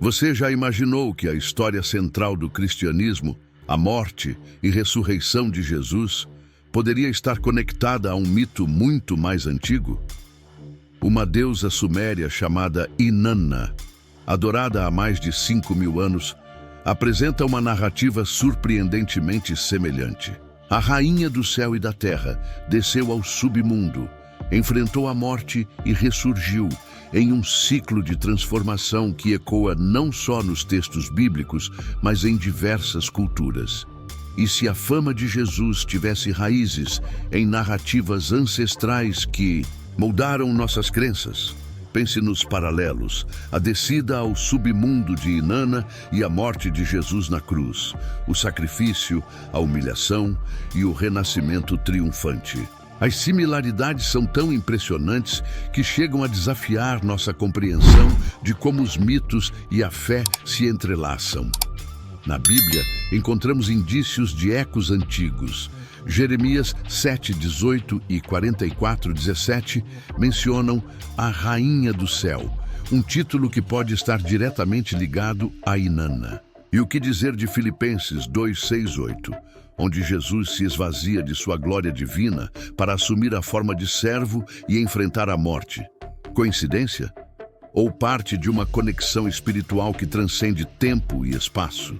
Você já imaginou que a história central do cristianismo, a morte e ressurreição de Jesus, poderia estar conectada a um mito muito mais antigo? Uma deusa suméria chamada Inanna, adorada há mais de 5.000 anos, apresenta uma narrativa surpreendentemente semelhante. A rainha do céu e da terra desceu ao submundo, enfrentou a morte e ressurgiu em um ciclo de transformação que ecoa não só nos textos bíblicos, mas em diversas culturas. E se a fama de Jesus tivesse raízes em narrativas ancestrais que moldaram nossas crenças, pense nos paralelos, a descida ao submundo de Inanna e a morte de Jesus na cruz, o sacrifício, a humilhação e o renascimento triunfante. As similaridades são tão impressionantes que chegam a desafiar nossa compreensão de como os mitos e a fé se entrelaçam. Na Bíblia, encontramos indícios de ecos antigos. Jeremias 7:18 e 44:17 mencionam a Rainha do Céu, um título que pode estar diretamente ligado a Inanna. E o que dizer de Filipenses 2:6-8, onde Jesus se esvazia de sua glória divina para assumir a forma de servo e enfrentar a morte? Coincidência? Ou parte de uma conexão espiritual que transcende tempo e espaço?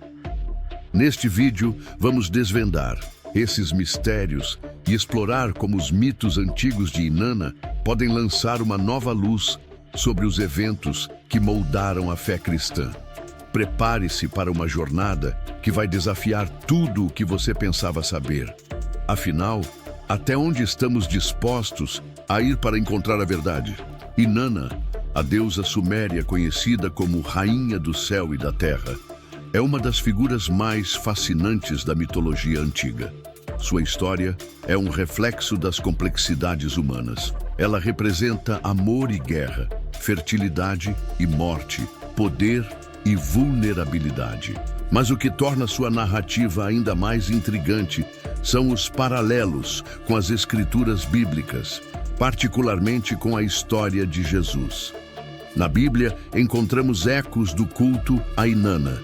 Neste vídeo, vamos desvendar esses mistérios e explorar como os mitos antigos de Inanna podem lançar uma nova luz sobre os eventos que moldaram a fé cristã. Prepare-se para uma jornada que vai desafiar tudo o que você pensava saber. Afinal, até onde estamos dispostos a ir para encontrar a verdade? Inanna, a deusa suméria conhecida como Rainha do Céu e da Terra, é uma das figuras mais fascinantes da mitologia antiga. Sua história é um reflexo das complexidades humanas. Ela representa amor e guerra, fertilidade e morte, poder e vulnerabilidade. Mas o que torna sua narrativa ainda mais intrigante são os paralelos com as escrituras bíblicas, particularmente com a história de Jesus. Na Bíblia, encontramos ecos do culto a Inanna.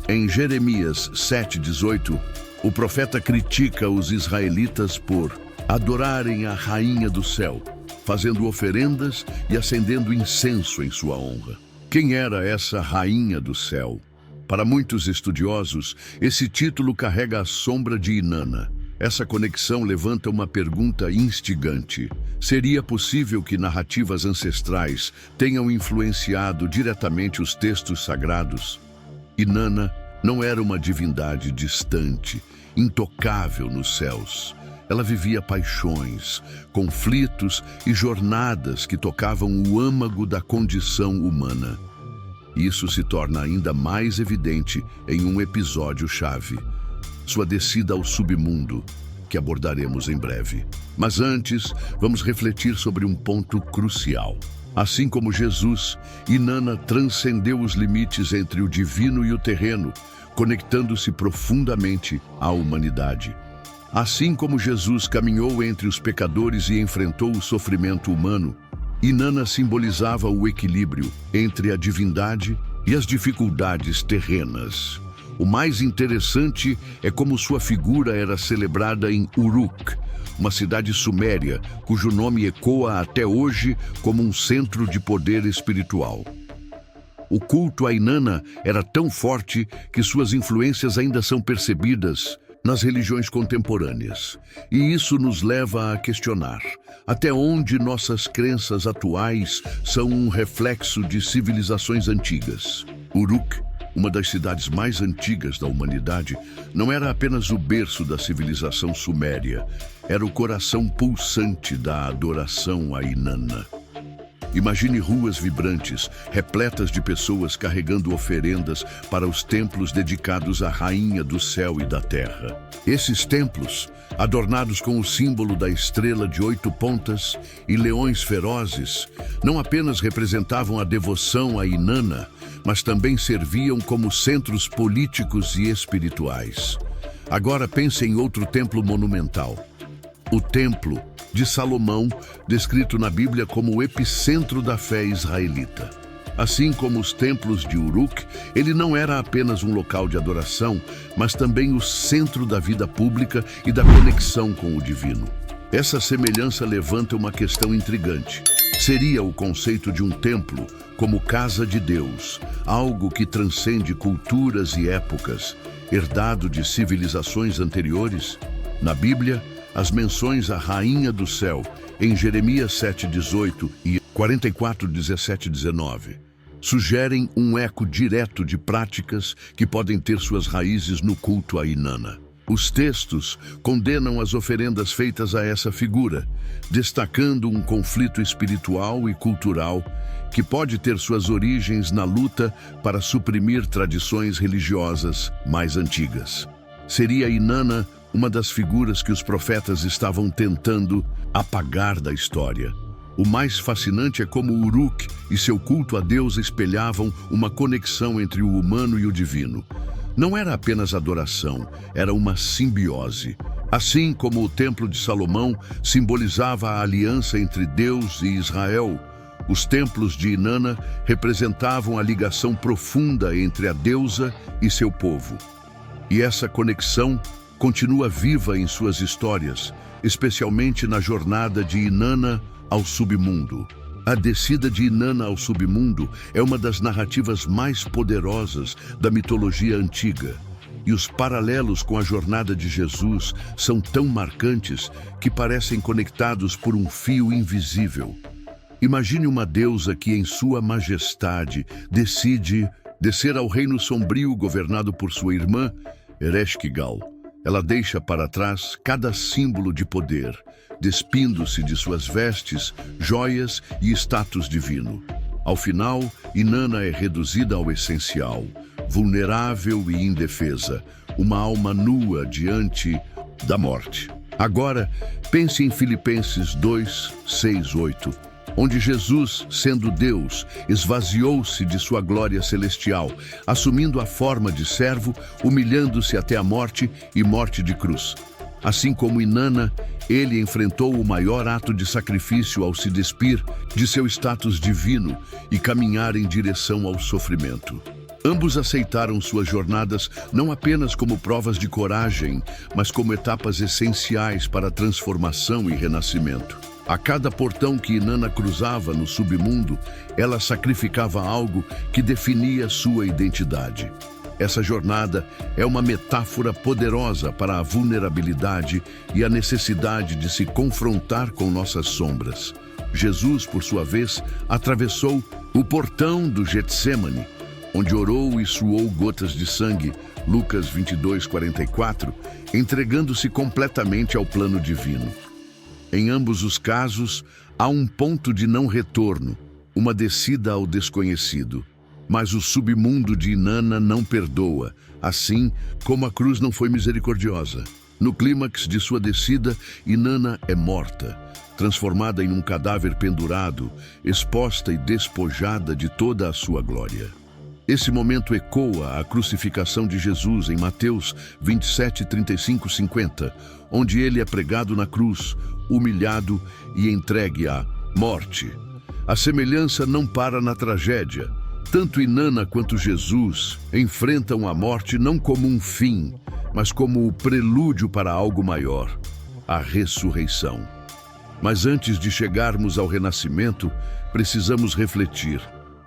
Em Jeremias 7:18, o profeta critica os israelitas por adorarem a Rainha do Céu, fazendo oferendas e acendendo incenso em sua honra. Quem era essa Rainha do Céu? Para muitos estudiosos, esse título carrega a sombra de Inanna. Essa conexão levanta uma pergunta instigante. Seria possível que narrativas ancestrais tenham influenciado diretamente os textos sagrados? Inanna não era uma divindade distante, intocável nos céus. Ela vivia paixões, conflitos e jornadas que tocavam o âmago da condição humana. Isso se torna ainda mais evidente em um episódio-chave: sua descida ao submundo, que abordaremos em breve. Mas antes, vamos refletir sobre um ponto crucial. Assim como Jesus, Inanna transcendeu os limites entre o divino e o terreno, conectando-se profundamente à humanidade. Assim como Jesus caminhou entre os pecadores e enfrentou o sofrimento humano, Inanna simbolizava o equilíbrio entre a divindade e as dificuldades terrenas. O mais interessante é como sua figura era celebrada em Uruk, uma cidade suméria cujo nome ecoa até hoje como um centro de poder espiritual. O culto a Inanna era tão forte que suas influências ainda são percebidas nas religiões contemporâneas. E isso nos leva a questionar até onde nossas crenças atuais são um reflexo de civilizações antigas. Uruk, uma das cidades mais antigas da humanidade, não era apenas o berço da civilização suméria, era o coração pulsante da adoração a Inanna. Imagine ruas vibrantes, repletas de pessoas carregando oferendas para os templos dedicados à Rainha do Céu e da Terra. Esses templos, adornados com o símbolo da estrela de 8 pontas e leões ferozes, não apenas representavam a devoção a Inanna, mas também serviam como centros políticos e espirituais. Agora pense em outro templo monumental: o Templo de Salomão, descrito na Bíblia como o epicentro da fé israelita. Assim como os templos de Uruk, ele não era apenas um local de adoração, mas também o centro da vida pública e da conexão com o divino. Essa semelhança levanta uma questão intrigante. Seria o conceito de um templo como casa de Deus, algo que transcende culturas e épocas, herdado de civilizações anteriores? Na Bíblia, as menções à Rainha do Céu, em Jeremias 7:18 e 44:17-19, sugerem um eco direto de práticas que podem ter suas raízes no culto a Inanna. Os textos condenam as oferendas feitas a essa figura, destacando um conflito espiritual e cultural que pode ter suas origens na luta para suprimir tradições religiosas mais antigas. Seria Inanna uma das figuras que os profetas estavam tentando apagar da história. O mais fascinante é como Uruk e seu culto a Deus espelhavam uma conexão entre o humano e o divino. Não era apenas adoração, era uma simbiose. Assim como o Templo de Salomão simbolizava a aliança entre Deus e Israel, os templos de Inanna representavam a ligação profunda entre a deusa e seu povo. E essa conexão continua viva em suas histórias, especialmente na jornada de Inanna ao submundo. A descida de Inanna ao submundo é uma das narrativas mais poderosas da mitologia antiga. E os paralelos com a jornada de Jesus são tão marcantes que parecem conectados por um fio invisível. Imagine uma deusa que, em sua majestade, decide descer ao reino sombrio governado por sua irmã, Ereshkigal. Ela deixa para trás cada símbolo de poder, despindo-se de suas vestes, joias e status divino. Ao final, Inanna é reduzida ao essencial, vulnerável e indefesa, uma alma nua diante da morte. Agora, pense em Filipenses 2:6-8, onde Jesus, sendo Deus, esvaziou-se de sua glória celestial, assumindo a forma de servo, humilhando-se até a morte e morte de cruz. Assim como Inanna, ele enfrentou o maior ato de sacrifício ao se despir de seu status divino e caminhar em direção ao sofrimento. Ambos aceitaram suas jornadas não apenas como provas de coragem, mas como etapas essenciais para a transformação e renascimento. A cada portão que Inanna cruzava no submundo, ela sacrificava algo que definia sua identidade. Essa jornada é uma metáfora poderosa para a vulnerabilidade e a necessidade de se confrontar com nossas sombras. Jesus, por sua vez, atravessou o portão do Getsêmani, onde orou e suou gotas de sangue, Lucas 22:44, entregando-se completamente ao plano divino. Em ambos os casos, há um ponto de não retorno, uma descida ao desconhecido. Mas o submundo de Inanna não perdoa, assim como a cruz não foi misericordiosa. No clímax de sua descida, Inanna é morta, transformada em um cadáver pendurado, exposta e despojada de toda a sua glória. Esse momento ecoa a crucificação de Jesus em Mateus 27:35-50, onde ele é pregado na cruz, humilhado e entregue à morte. A semelhança não para na tragédia. Tanto Inanna quanto Jesus enfrentam a morte não como um fim, mas como o prelúdio para algo maior, a ressurreição. Mas antes de chegarmos ao renascimento, precisamos refletir.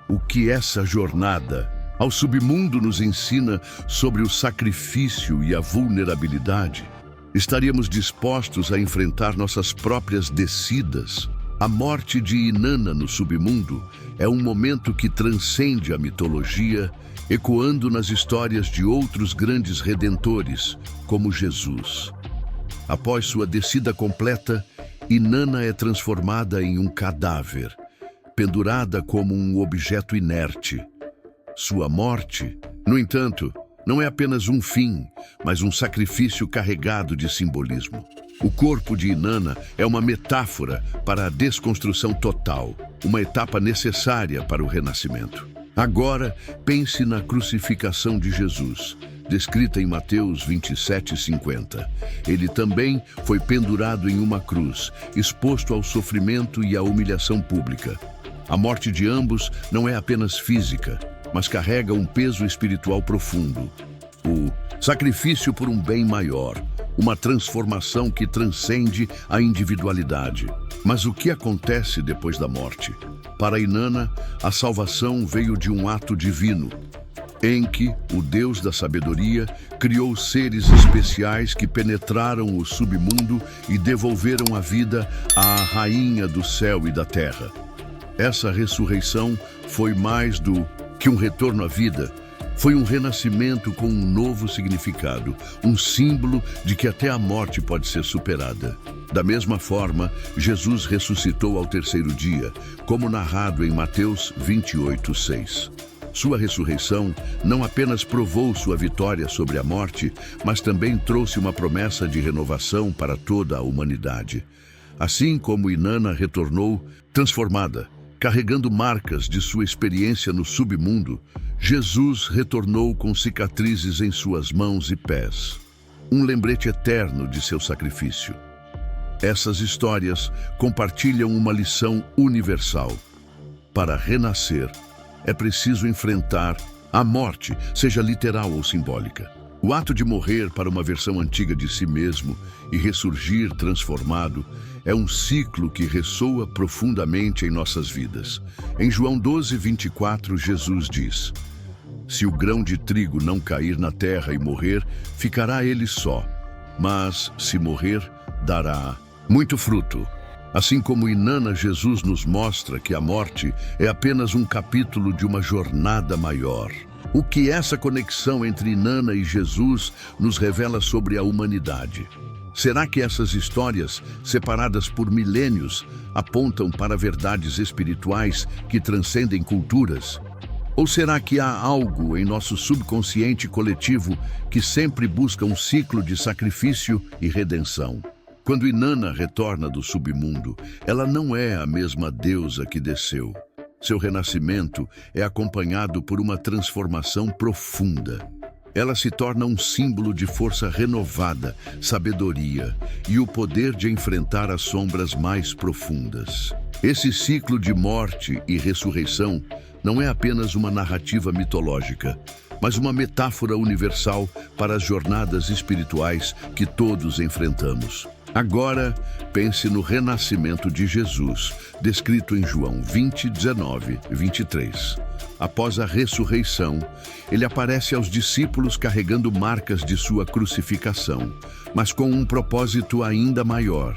O que essa jornada ao submundo nos ensina sobre o sacrifício e a vulnerabilidade? Estaríamos dispostos a enfrentar nossas próprias descidas? A morte de Inanna no submundo é um momento que transcende a mitologia, ecoando nas histórias de outros grandes redentores, como Jesus. Após sua descida completa, Inanna é transformada em um cadáver, pendurada como um objeto inerte. Sua morte, no entanto, não é apenas um fim, mas um sacrifício carregado de simbolismo. O corpo de Inanna é uma metáfora para a desconstrução total, uma etapa necessária para o renascimento. Agora, pense na crucificação de Jesus, descrita em Mateus 27:50. Ele também foi pendurado em uma cruz, exposto ao sofrimento e à humilhação pública. A morte de ambos não é apenas física, mas carrega um peso espiritual profundo. O sacrifício por um bem maior, uma transformação que transcende a individualidade. Mas o que acontece depois da morte? Para Inanna, a salvação veio de um ato divino, em que o Deus da sabedoria criou seres especiais que penetraram o submundo e devolveram a vida à rainha do céu e da terra. Essa ressurreição foi mais do que um retorno à vida. Foi um renascimento com um novo significado, um símbolo de que até a morte pode ser superada. Da mesma forma, Jesus ressuscitou ao terceiro dia, como narrado em Mateus 28:6. Sua ressurreição não apenas provou sua vitória sobre a morte, mas também trouxe uma promessa de renovação para toda a humanidade. Assim como Inanna retornou transformada, carregando marcas de sua experiência no submundo, Jesus retornou com cicatrizes em suas mãos e pés, um lembrete eterno de seu sacrifício. Essas histórias compartilham uma lição universal. Para renascer, é preciso enfrentar a morte, seja literal ou simbólica. O ato de morrer para uma versão antiga de si mesmo e ressurgir transformado é um ciclo que ressoa profundamente em nossas vidas. Em João 12:24, Jesus diz: "Se o grão de trigo não cair na terra e morrer, ficará ele só, mas, se morrer, dará muito fruto." Assim como Inanna, Jesus nos mostra que a morte é apenas um capítulo de uma jornada maior. O que essa conexão entre Inanna e Jesus nos revela sobre a humanidade? Será que essas histórias, separadas por milênios, apontam para verdades espirituais que transcendem culturas? Ou será que há algo em nosso subconsciente coletivo que sempre busca um ciclo de sacrifício e redenção? Quando Inanna retorna do submundo, ela não é a mesma deusa que desceu. Seu renascimento é acompanhado por uma transformação profunda. Ela se torna um símbolo de força renovada, sabedoria e o poder de enfrentar as sombras mais profundas. Esse ciclo de morte e ressurreição não é apenas uma narrativa mitológica, mas uma metáfora universal para as jornadas espirituais que todos enfrentamos. Agora, pense no renascimento de Jesus, descrito em João 20:19-23. Após a ressurreição, ele aparece aos discípulos carregando marcas de sua crucificação, mas com um propósito ainda maior: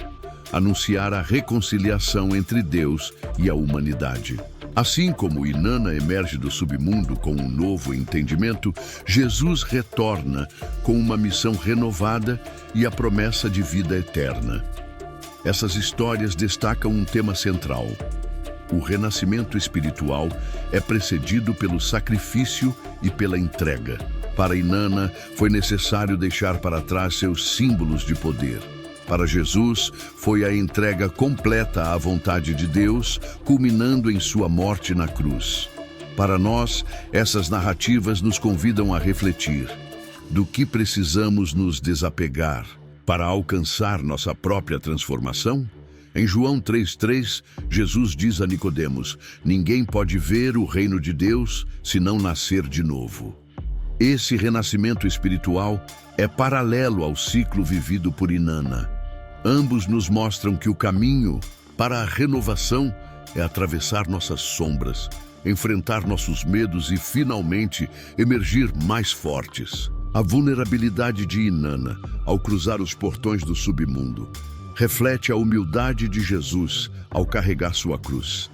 anunciar a reconciliação entre Deus e a humanidade. Assim como Inanna emerge do submundo com um novo entendimento, Jesus retorna com uma missão renovada e a promessa de vida eterna. Essas histórias destacam um tema central. O renascimento espiritual é precedido pelo sacrifício e pela entrega. Para Inanna, foi necessário deixar para trás seus símbolos de poder. Para Jesus, foi a entrega completa à vontade de Deus, culminando em sua morte na cruz. Para nós, essas narrativas nos convidam a refletir: do que precisamos nos desapegar para alcançar nossa própria transformação? Em João 3:3, Jesus diz a Nicodemos: "Ninguém pode ver o reino de Deus se não nascer de novo." Esse renascimento espiritual é paralelo ao ciclo vivido por Inanna. Ambos nos mostram que o caminho para a renovação é atravessar nossas sombras, enfrentar nossos medos e, finalmente, emergir mais fortes. A vulnerabilidade de Inanna, ao cruzar os portões do submundo, reflete a humildade de Jesus ao carregar sua cruz.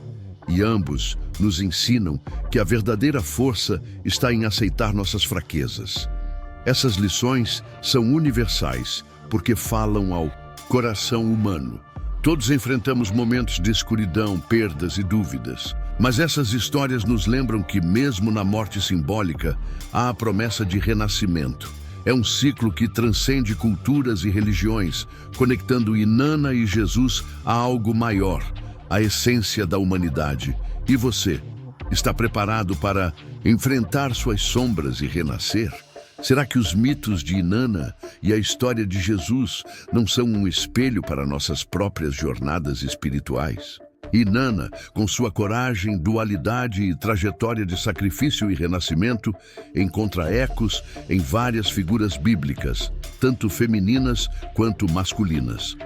E ambos nos ensinam que a verdadeira força está em aceitar nossas fraquezas. Essas lições são universais, porque falam ao coração humano. Todos enfrentamos momentos de escuridão, perdas e dúvidas. Mas essas histórias nos lembram que, mesmo na morte simbólica, há a promessa de renascimento. É um ciclo que transcende culturas e religiões, conectando Inanna e Jesus a algo maior, a essência da humanidade. E você, está preparado para enfrentar suas sombras e renascer? Será que os mitos de Inanna e a história de Jesus não são um espelho para nossas próprias jornadas espirituais? Inanna, com sua coragem, dualidade e trajetória de sacrifício e renascimento, encontra ecos em várias figuras bíblicas, tanto femininas quanto masculinas.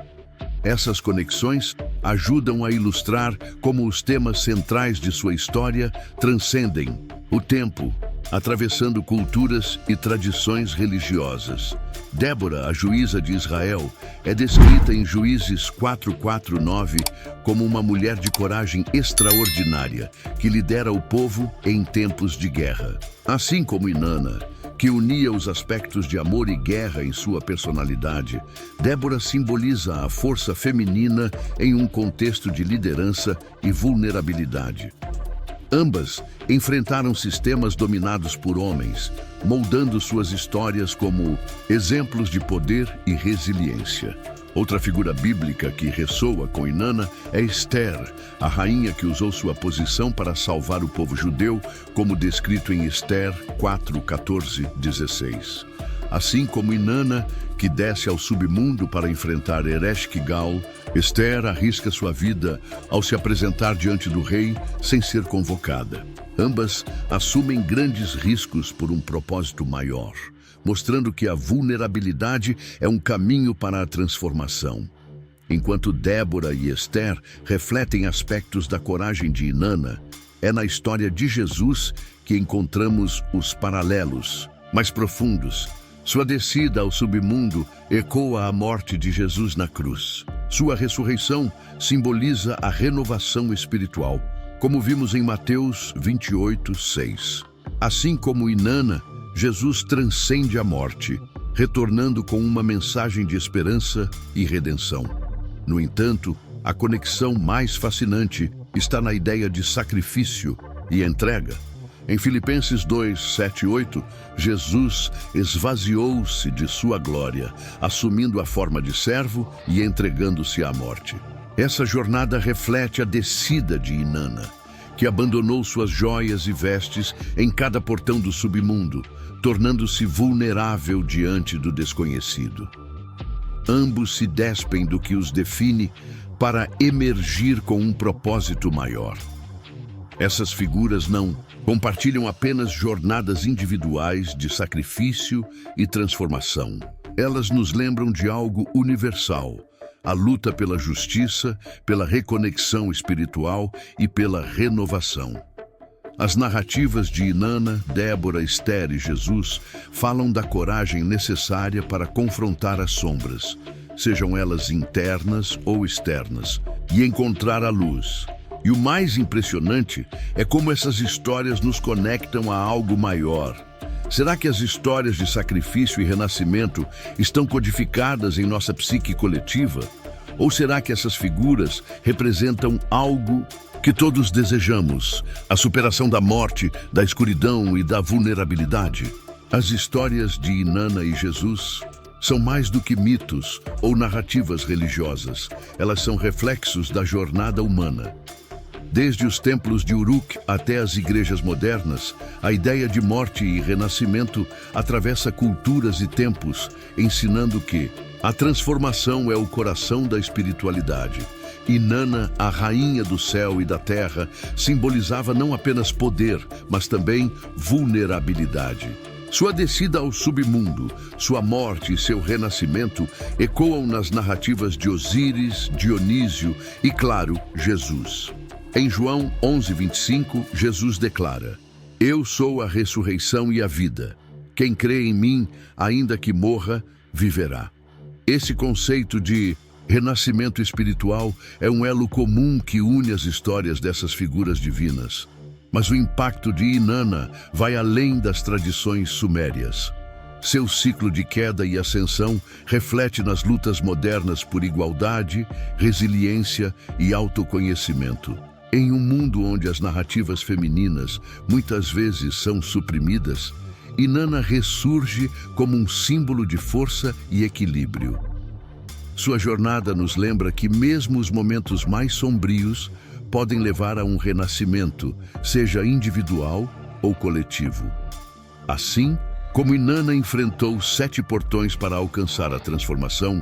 Essas conexões ajudam a ilustrar como os temas centrais de sua história transcendem o tempo, atravessando culturas e tradições religiosas. Débora, a juíza de Israel, é descrita em Juízes 4:4-9 como uma mulher de coragem extraordinária que lidera o povo em tempos de guerra. Assim como Inanna, que unia os aspectos de amor e guerra em sua personalidade, Débora simboliza a força feminina em um contexto de liderança e vulnerabilidade. Ambas enfrentaram sistemas dominados por homens, moldando suas histórias como exemplos de poder e resiliência. Outra figura bíblica que ressoa com Inanna é Esther, a rainha que usou sua posição para salvar o povo judeu, como descrito em Esther 4:14-16. Assim como Inanna, que desce ao submundo para enfrentar Ereshkigal, Esther arrisca sua vida ao se apresentar diante do rei sem ser convocada. Ambas assumem grandes riscos por um propósito maior, mostrando que a vulnerabilidade é um caminho para a transformação. Enquanto Débora e Esther refletem aspectos da coragem de Inanna, é na história de Jesus que encontramos os paralelos mais profundos. Sua descida ao submundo ecoa a morte de Jesus na cruz. Sua ressurreição simboliza a renovação espiritual, como vimos em Mateus 28:6. Assim como Inanna, Jesus transcende a morte, retornando com uma mensagem de esperança e redenção. No entanto, a conexão mais fascinante está na ideia de sacrifício e entrega. Em Filipenses 2:7-8, Jesus esvaziou-se de sua glória, assumindo a forma de servo e entregando-se à morte. Essa jornada reflete a descida de Inanna, que abandonou suas joias e vestes em cada portão do submundo, tornando-se vulnerável diante do desconhecido. Ambos se despem do que os define para emergir com um propósito maior. Essas figuras não compartilham apenas jornadas individuais de sacrifício e transformação. Elas nos lembram de algo universal: a luta pela justiça, pela reconexão espiritual e pela renovação. As narrativas de Inanna, Débora, Esther e Jesus falam da coragem necessária para confrontar as sombras, sejam elas internas ou externas, e encontrar a luz. E o mais impressionante é como essas histórias nos conectam a algo maior. Será que as histórias de sacrifício e renascimento estão codificadas em nossa psique coletiva? Ou será que essas figuras representam algo que todos desejamos, a superação da morte, da escuridão e da vulnerabilidade? As histórias de Inanna e Jesus são mais do que mitos ou narrativas religiosas. Elas são reflexos da jornada humana. Desde os templos de Uruk até as igrejas modernas, a ideia de morte e renascimento atravessa culturas e tempos, ensinando que a transformação é o coração da espiritualidade. Inanna, a rainha do céu e da terra, simbolizava não apenas poder, mas também vulnerabilidade. Sua descida ao submundo, sua morte e seu renascimento ecoam nas narrativas de Osíris, Dionísio e, claro, Jesus. Em João 11:25, Jesus declara: "Eu sou a ressurreição e a vida. Quem crê em mim, ainda que morra, viverá." Esse conceito de renascimento espiritual é um elo comum que une as histórias dessas figuras divinas. Mas o impacto de Inanna vai além das tradições sumérias. Seu ciclo de queda e ascensão reflete nas lutas modernas por igualdade, resiliência e autoconhecimento. Em um mundo onde as narrativas femininas muitas vezes são suprimidas, Inanna ressurge como um símbolo de força e equilíbrio. Sua jornada nos lembra que mesmo os momentos mais sombrios podem levar a um renascimento, seja individual ou coletivo. Assim, como Inanna enfrentou 7 portões para alcançar a transformação,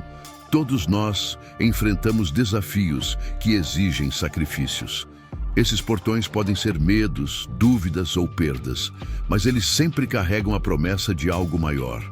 todos nós enfrentamos desafios que exigem sacrifícios. Esses portões podem ser medos, dúvidas ou perdas, mas eles sempre carregam a promessa de algo maior,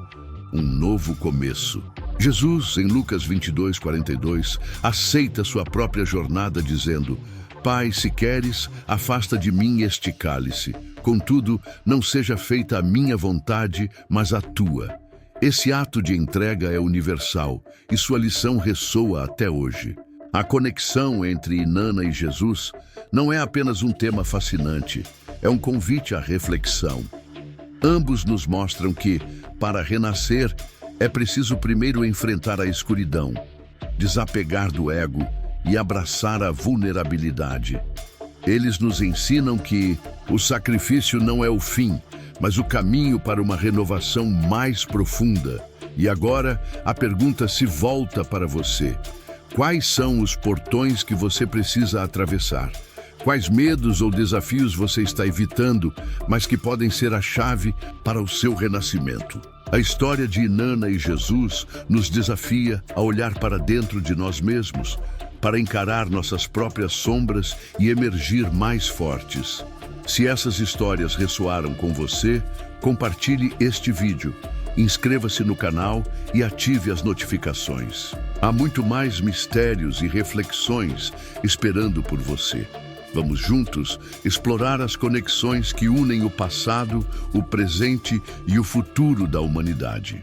um novo começo. Jesus, em Lucas 22:42, aceita sua própria jornada dizendo: Pai, se queres, afasta de mim este cálice. Contudo, não seja feita a minha vontade, mas a tua. Esse ato de entrega é universal e sua lição ressoa até hoje. A conexão entre Inanna e Jesus não é apenas um tema fascinante, é um convite à reflexão. Ambos nos mostram que, para renascer, é preciso primeiro enfrentar a escuridão, desapegar do ego e abraçar a vulnerabilidade. Eles nos ensinam que o sacrifício não é o fim, mas o caminho para uma renovação mais profunda. E agora, a pergunta se volta para você. Quais são os portões que você precisa atravessar? Quais medos ou desafios você está evitando, mas que podem ser a chave para o seu renascimento? A história de Inanna e Jesus nos desafia a olhar para dentro de nós mesmos, para encarar nossas próprias sombras e emergir mais fortes. Se essas histórias ressoaram com você, compartilhe este vídeo, inscreva-se no canal e ative as notificações. Há muito mais mistérios e reflexões esperando por você. Vamos juntos explorar as conexões que unem o passado, o presente e o futuro da humanidade.